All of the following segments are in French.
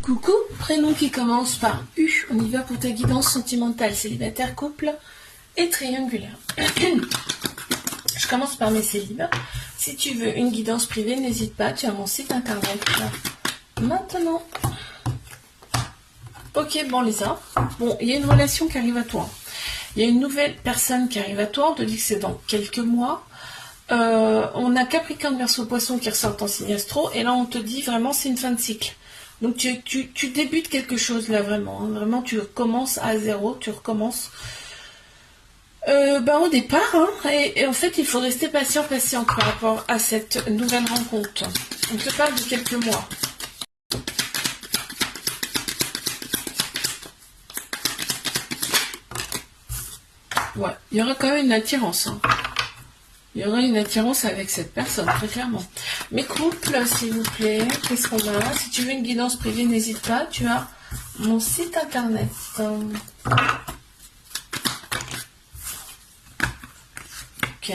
Coucou, prénom qui commence par U. On y va pour ta guidance sentimentale, célibataire, couple et triangulaire. Je commence par mes célibes. Si tu veux une guidance privée, n'hésite pas, tu as mon site internet. Maintenant. Ok, bon les uns. Bon, il y a une relation qui arrive à toi. Il y a une nouvelle personne qui arrive à toi. On te dit que c'est dans quelques mois. On a Capricorne, Verseau, Poisson qui ressortent en signe astro. Et là, on te dit vraiment c'est une fin de cycle. Donc tu débutes quelque chose là vraiment. Hein. Vraiment, tu recommences à zéro. Tu recommences au départ. Hein. Et en fait, il faut rester patiente par rapport à cette nouvelle rencontre. On te parle de quelques mois. Ouais, il y aura quand même une attirance. Hein. Il y aura une attirance avec cette personne, très clairement. Mes couples, s'il vous plaît, qu'est-ce qu'on a? Si tu veux une guidance privée, n'hésite pas. Tu as mon site internet. Ok.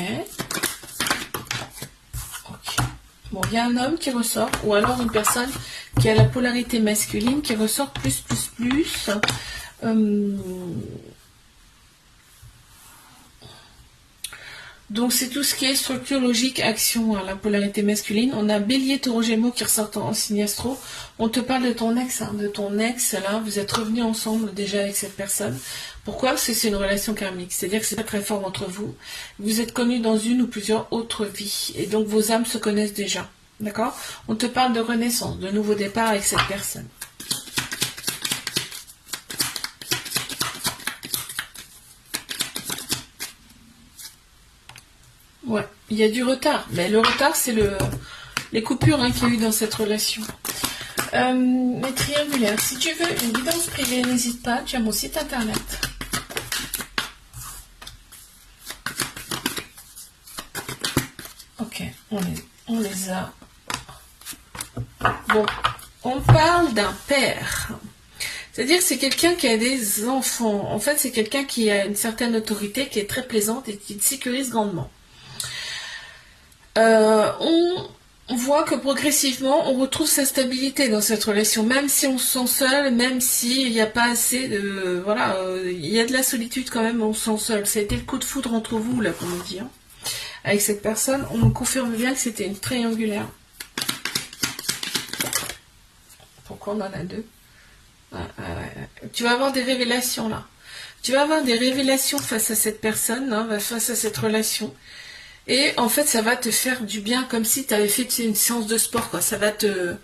Bon, il y a un homme qui ressort, ou alors une personne qui a la polarité masculine, qui ressort plus. Donc c'est tout ce qui est structure, logique, action, hein, la polarité masculine. On a Bélier, Taureau, Gémeaux qui ressortent en signe astro. On te parle de ton ex, là, vous êtes revenus ensemble déjà avec cette personne. Pourquoi? Parce que c'est une relation karmique, c'est-à-dire que c'est pas très fort entre vous. Vous êtes connus dans une ou plusieurs autres vies, et donc vos âmes se connaissent déjà, d'accord? On te parle de renaissance, de nouveau départ avec cette personne. Ouais, il y a du retard. Mais le retard, c'est les coupures hein, qu'il y a eu dans cette relation. Mais triangulaire, si tu veux une guidance privée, n'hésite pas, tu as mon site internet. Ok, on les a. Bon, on parle d'un père. C'est-à-dire que c'est quelqu'un qui a des enfants. En fait, c'est quelqu'un qui a une certaine autorité, qui est très plaisante et qui te sécurise grandement. On voit que progressivement on retrouve sa stabilité dans cette relation, même si on se sent seul, même s'il n'y a pas assez de... Voilà, il y a de la solitude quand même, on se sent seul. Ça a été le coup de foudre entre vous, là, comme on dit. Hein. Avec cette personne, on me confirme bien que c'était une triangulaire. Pourquoi on en a deux? Tu vas avoir des révélations, là. Tu vas avoir des révélations face à cette personne, hein, face à cette relation. Et en fait, ça va te faire du bien, comme si tu avais fait une séance de sport, quoi. Ça va te